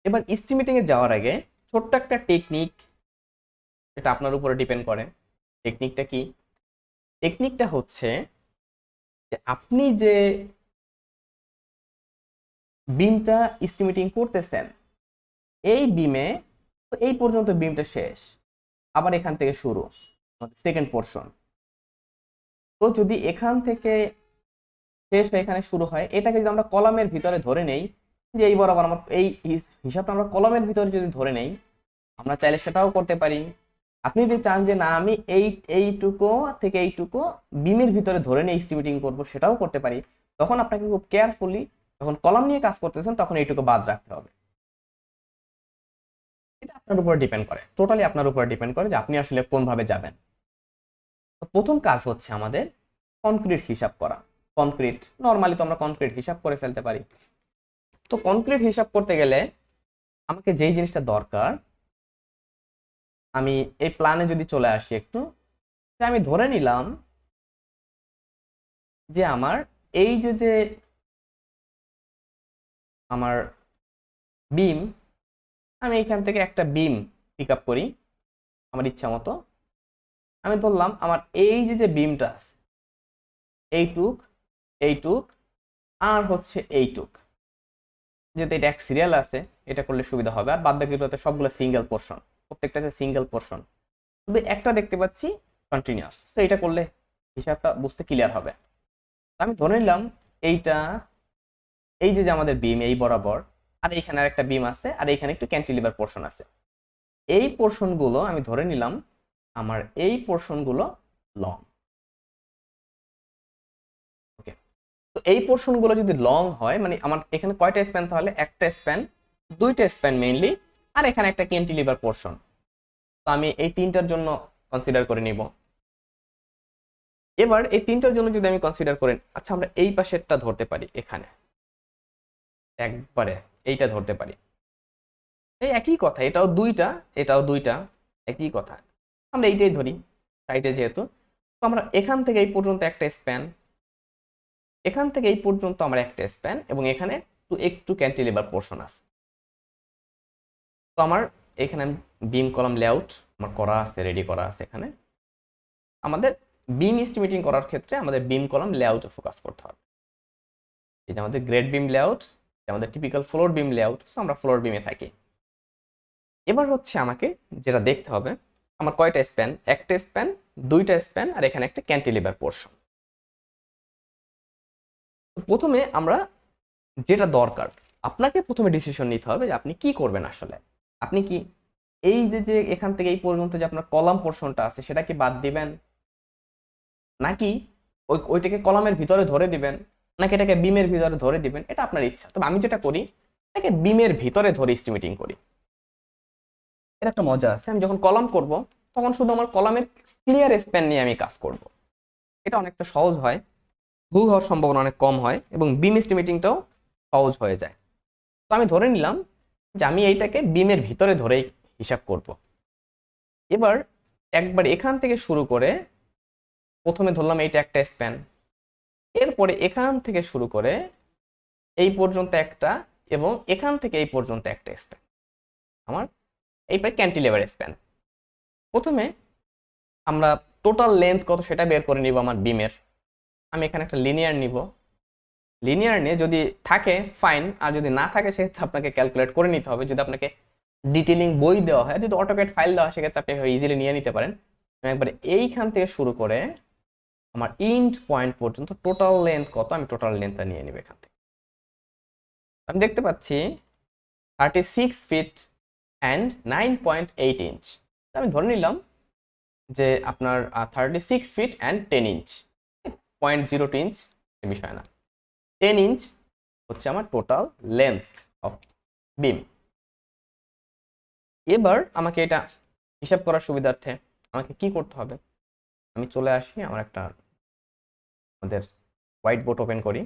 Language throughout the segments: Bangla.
এবার এস্টিমেটিং এ যাওয়ার আগে ছোট্ট একটা টেকনিক, এটা আপনার উপরে ডিপেন্ড করে। টেকনিকটা কি? টেকনিকটা হচ্ছে যে আপনি যে বিমটা এস্টিমেটিং করতেছেন, এই বিমে এই পর্যন্ত বিমটা শেষ, আবার এখান থেকে শুরু সেকেন্ড পোর্শন। তো যদি এখান থেকে শেষ হয়ে এখানে শুরু হয়, এটাকে যদি আমরা কলামের ভিতরে ধরে নেই, যে এই বরাবর আমার এই হিসাবটা আমরা কলামের ভিতরে যদি ধরে নেই, আমরা চাইলে সেটাও করতে পারি। আপনি যদি চান যে না আমি এইটুকু থেকে এইটুকু বিমের ভিতরে ধরে নিয়ে এস্টিমেটিং করব, সেটাও করতে পারি। তখন আপনাকে খুব কেয়ারফুলি, যখন কলাম নিয়ে কাজ করতেছেন তখন এইটুকু বাদ রাখতে হবে। এটা আপনার উপর ডিপেন্ড করে, টোটালি আপনার উপর ডিপেন্ড করে যে আপনি আসলে কোন ভাবে যাবেন। প্রথম কাজ হচ্ছে আমাদের কনক্রিট হিসাব করা। কনক্রিট নরমালি তো আমরা কনক্রিট হিসাব করে ফেলতে পারি। তো কনক্রিট হিসাব করতে গেলে আমাকে যেই জিনিসটা দরকার, আমি এই প্ল্যানে যদি চলে আসি একটু, আমি ধরে নিলাম যে আমার এই যে আমার বিম, আমি এখান থেকে একটা বিম পিক আপ করি আমার ইচ্ছা মতো। আমি ধরলাম আমার এই যে বিমটা আছে, এইটুক এইটুক আর হচ্ছে এইটুক, যেহেতু এটা এক সিরিয়াল আছে এটা করলে সুবিধা হবে। আর বাদ বাকিগুলোতে সবগুলো সিঙ্গেল পোর্শন, প্রত্যেকটাতে সিঙ্গেল পোর্শন, শুধু একটা দেখতে পাচ্ছি কন্টিনিউয়াস। তো এটা করলে হিসাবটা বুঝতে ক্লিয়ার হবে। আমি ধরে নিলাম এইটা, এই যে আমাদের বিম এই বরাবর, আর এইখানে আর একটা বিম আছে, আর এইখানে একটু ক্যান্টিলিভার পোর্শন আছে। এই পোর্শনগুলো আমি ধরে নিলাম আমার এই পোর্শনগুলো লং। ওকে, তো এই পোর্শনগুলো যদি লং হয়, মানে আমার এখানে কয়টা স্প্যান, তাহলে একটা স্প্যান, দুইটা স্প্যান মেইনলি, আর এখানে একটা ক্যান্টিলিভার পোর্শন। তো আমি এই তিনটার জন্য কনসিডার করে নিব। এবার এই তিনটার জন্য যদি আমি কনসিডার করি, আচ্ছা আমরা এই পাশেরটা ধরতে পারি, এখানে একবারে এইটা ধরতে পারি। এই একই কথা, এটাও দুইটা এটাও দুইটা, একই কথা। আমরা এইটাই ধরি সাইডে যেহেতু। তো আমরা এখান থেকে এই পর্যন্ত একটা স্প্যান, এখান থেকে এই পর্যন্ত আমার একটা স্প্যান, এবং এখানে একটু ক্যান্টিলিভার পোর্শন আছে। তো আমার এখানে বিম কলাম লেআউট আমার করা আছে, রেডি করা আছে। এখানে আমাদের বিম এস্টিমেটিং করার ক্ষেত্রে আমাদের বিম কলাম লেআউটে ফোকাস করতে হবে। এই যে আমাদের গ্রেড বিম লেআউট, আমাদের টিপিক্যাল ফ্লোর বিম লেআউট, সো আমরা ফ্লোর বিমে থাকি। এবার হচ্ছে আমাকে যেটা দেখতে হবে, আমার কয়টা স্প্যান, একটা স্প্যান, দুইটা স্প্যান, আর এখানে একটা ক্যান্টিলিভার পোর্শন। প্রথমে আমরা যেটা দরকার, আপনাকে প্রথমে ডিসিশন নিতে হবে যে আপনি কি করবেন আসলে। আপনি কি এই যে এখান থেকে এই পর্যন্ত যে আপনার কলাম পোর্শনটা আছে সেটা কি বাদ দিবেন, নাকি ওইটাকে কলামের ভিতরে ধরে দিবেন, নাকি এটাকে বিমের ভিতরে ধরে দিবেন, এটা আপনার ইচ্ছা। তবে আমি যেটা করি, এটাকে বিমের ভিতরে ধরে এস্টিমেটিং করি। এটা একটা মজা আছে, আমি যখন কলাম করব তখন শুধু আমার কলামের ক্লিয়ার স্প্যান নিয়ে আমি কাজ করব। এটা অনেকটা সহজ হয়, ভুল হওয়ার সম্ভাবনা অনেক কম হয়, এবং বিম এস্টিমেটিংটাও সহজ হয়ে যায়। তো আমি ধরে নিলাম যে আমি এইটাকে বিমের ভিতরে ধরেই হিসাব করব। এবার একবার এখান থেকে শুরু করে, প্রথমে ধরলাম এইটা একটা স্প্যান, এরপরে এখান থেকে শুরু করে এই পর্যন্ত একটা, এবং এখান থেকে এই পর্যন্ত একটা স্প্যান, আমার এইবার ক্যান্টিলিভার স্প্যান। প্রথমে আমরা টোটাল লেন্থ কত সেটা বের করে নিব আমার বিমের। আমি এখানে একটা লিনিয়ার নিব, লিনিয়ার নিয়ে যদি থাকে ফাইন, আর যদি না থাকে সেক্ষেত্রে আপনাকে ক্যালকুলেট করে নিতে হবে। যদি আপনাকে ডিটেলিং বই দেওয়া হয়, যদি অটোক্যাড ফাইল দেওয়া হয়, সেক্ষেত্রে আপনি ইজিলি নিয়ে নিতে পারেন। আমি একবারে এইখান থেকে শুরু করে আমার ইন্ড পয়েন্ট পর্যন্ত টোটাল লেন্থ কত, আমি টোটাল লেন্থটা নিয়ে নিব এখান থেকে। আমি দেখতে পাচ্ছি 36 ফিট অ্যান্ড 9.8 ইঞ্চ। আমি ধরে নিলাম যে আপনার 36 ফিট অ্যান্ড 10 ইঞ্চ, 0.02 ইঞ্চ বিষয় না, 10 ইঞ্চ হচ্ছে আমার টোটাল লেন্থ অফ বিম। এবার আমাকে এটা হিসাব করার সুবিধার্থে আমাকে কি করতে হবে, আমি চলে আসি আমার একটা আমাদের হোয়াইট বোর্ড ওপেন করি।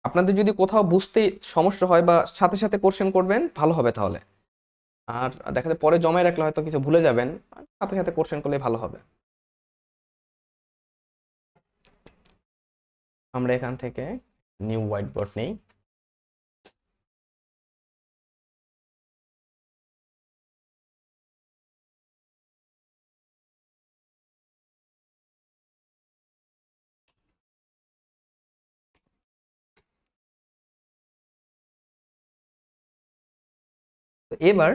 আপনাদের যদি কোথাও বুঝতে সমস্যা হয় বা সাথে সাথে কোশ্চেন করবেন ভালো হবে তাহলে, আর দেখা যায় পরে জমায় রাখলে হয়তো কিছু ভুলে যাবেন, সাথে সাথে কোশ্চেন করলে ভালো হবে। আমরা এখান থেকে নিউ হোয়াইট বোর্ড নেই। এবার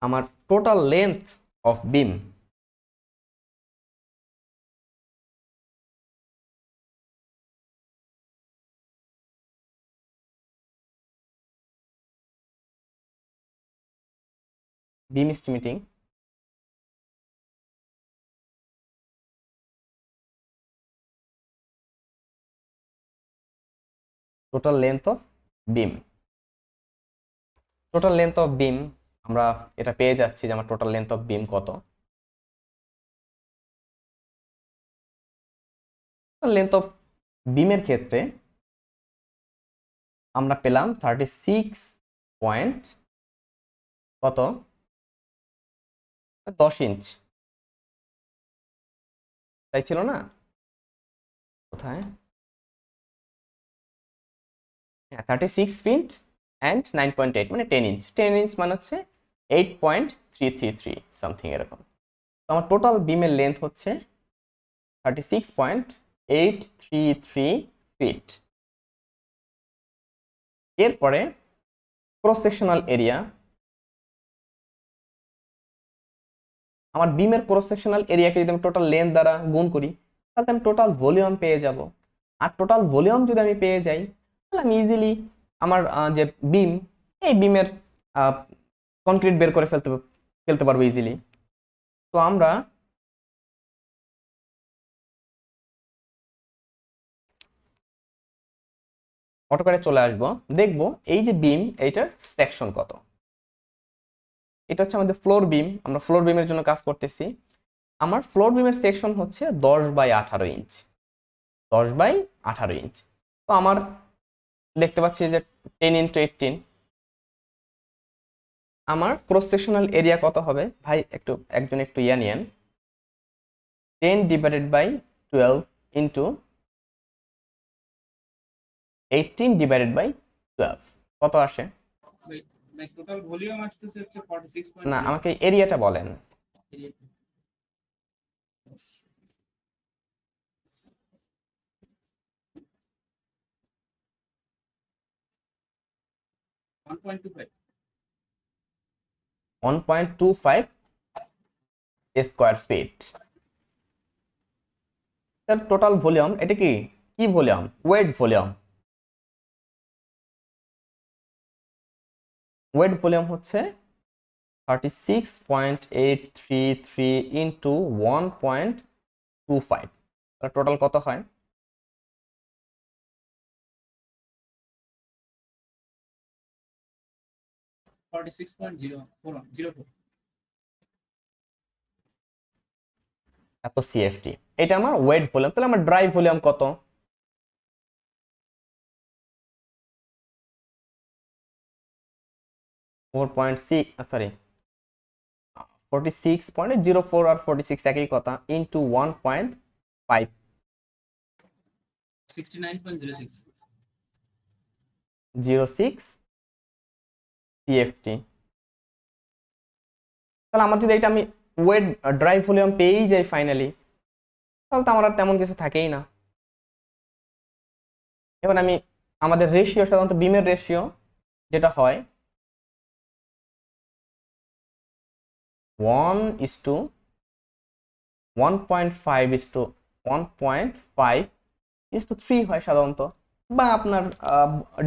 আমার total length of beam, beam estimating, total length of beam, total length of বিম আমরা এটা পেয়ে যাচ্ছি যে আমার টোটাল লেন্থ অফ বিম কত। লেন্থ অফ বিমের ক্ষেত্রে আমরা পেলাম 36 পয়েন্ট কত 10 ইঞ্চ, তাই ছিল না? কোথায়? হ্যাঁ, 36 ফিট অ্যান্ড 9.8 মানে 10 ইঞ্চ। 10 ইঞ্চ মানে হচ্ছে 8.333 সামথিং এরকম। তো আমার টোটাল বিমের লেন্থ হচ্ছে 36.833 ফিট। এরপরে ক্রস সেকশনাল এরিয়া, আমার বিমের ক্রস সেকশনাল এরিয়াকে যদি আমি টোটাল লেন্থ দ্বারা গুণ করি তাহলে আমি টোটাল ভলিউম পেয়ে যাব। আর টোটাল ভলিউম যদি আমি পেয়ে যাই তাহলে আমি ইজিলি আমার যে বিম, এই বিমের কনক্রিট বের করে ফেলতে পারবো ইজিলি। তো আমরা অটোক্যাডে চলে আসবো, দেখবো এই যে বিম এইটার সেকশন কত। এটা হচ্ছে আমাদের ফ্লোর বিম, আমরা ফ্লোর বিমের জন্য কাজ করতেছি। আমার ফ্লোর বিমের সেকশন হচ্ছে 10/18 ইঞ্চ, 10/18 ইঞ্চ। তো আমার দেখতে পাচ্ছি যে 10x18, আমার ক্রস সেকশনাল এরিয়া কত হবে ভাই? একজন একটু ইয়া নিয়েন, 10/12 ইন্টু 18/12 কত আসে? টোটাল ভলিউম আসছে হচ্ছে 46. না, আমাকে এরিয়াটা বলেন। One point two five square feet. তার টোটাল ভলিউম, এটা কি কি volume? Wet volume. Wet volume হচ্ছে 36.833 ইন্টু 1.25, টোটাল কত হয়? 46.04. এত সিএফটি, এটা আমার ওয়েট ভলিউম। তাহলে আমার ড্রাই ভলিউম কত? সরি 46.04 আর 46 একই কথা, ইন্টু 1.5, 69.06. সিএফটি। তাহলে আমার যদি এটা আমি ওয়েট ড্রাই ভলিউম পেয়েই যাই ফাইনালি, তাহলে তো আমার আর তেমন কিছু থাকেই না। এবার আমি আমাদের রেশিও, সাধারণত বিমের রেশিও যেটা হয় 1:1.5:1.5:3 হয় সাধারণত, বা আপনার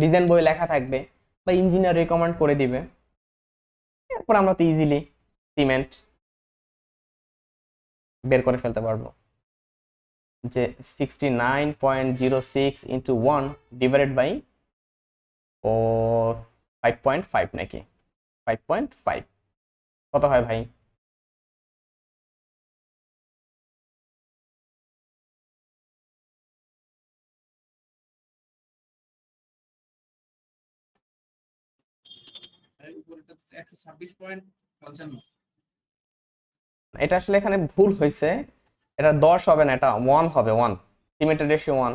ডিজাইন বই লেখা থাকবে বা ইঞ্জিনিয়ার রেকমেন্ড করে দিবে। এরপর আমরা তো ইজিলি সিমেন্ট বের করে ফেলতে পারবো যে 69.06 ইন্টু 1 ডিভাইডেড বাই 5.5 নাকি 5.5 কত হয় ভাই? এটা আসলে এখানে ভুল হয়েছে, এটা 10 হবে না, এটা 1 হবে, 1 সিমেন্টের রেশিও 1।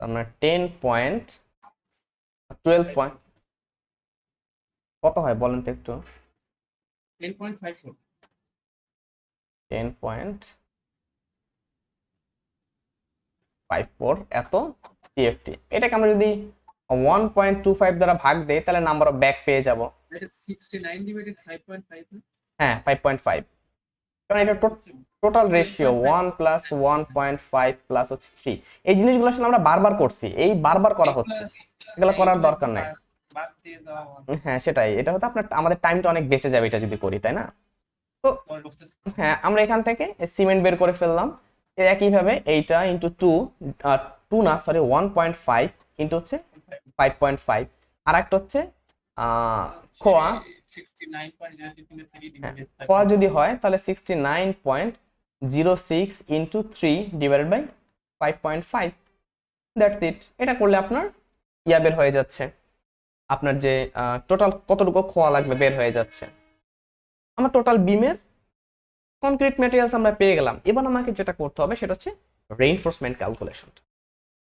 আমরা 12 পয়েন্ট কত হয় বলেন তো একটু? 10.54 10.54 এত টিএফটি। এটাকে আমরা যদি 1.25 দ্বারা ভাগ দেই তাহলে নাম্বার অফ ব্যাক পেয়ে যাব। এটা 69 ডিভাইডেড 5.5 না? হ্যাঁ 5.5, কারণ এটা টোটাল রেশিও 1 প্লাস 1.5 প্লাস হচ্ছে 3। এই জিনিসগুলো আসলে আমরা বারবার করছি, এই বারবার করা হচ্ছে, এগুলো করার দরকার নাই। বাদ দিয়ে দেওয়া হয়। হ্যাঁ সেটাই, এটা হতে আমাদের টাইমটা অনেক বেঁচে যাবে এটা যদি করি, তাই না? তো বুঝতেছি। হ্যাঁ আমরা এখান থেকে সিমেন্ট বের করে ফেললাম। একইভাবে এইটা ইন্টু 2 না সরি 1.5 ইন্টু হচ্ছে 5.5, আর একটা হচ্ছে খোয়া। 69.06 হ্যাঁ খোয়া যদি হয় তাহলে 69.06 into 3 divided by 5.5, that's it. এটা করলে আপনার বের হয়ে যাচ্ছে, আপনার যে টোটাল কতটুকু খোয়া লাগবে বের হয়ে যাচ্ছে। আমার টোটাল বিমের কনক্রিট ম্যাটেরিয়ালস আমরা পেয়ে গেলাম। এবার আমাকে যেটা করতে হবে সেটা হচ্ছে রেইনফোর্সমেন্ট ক্যালকুলেশন।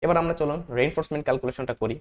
এবার আমরা চলুন রেইনফোর্সমেন্ট ক্যালকুলেশনটা করি।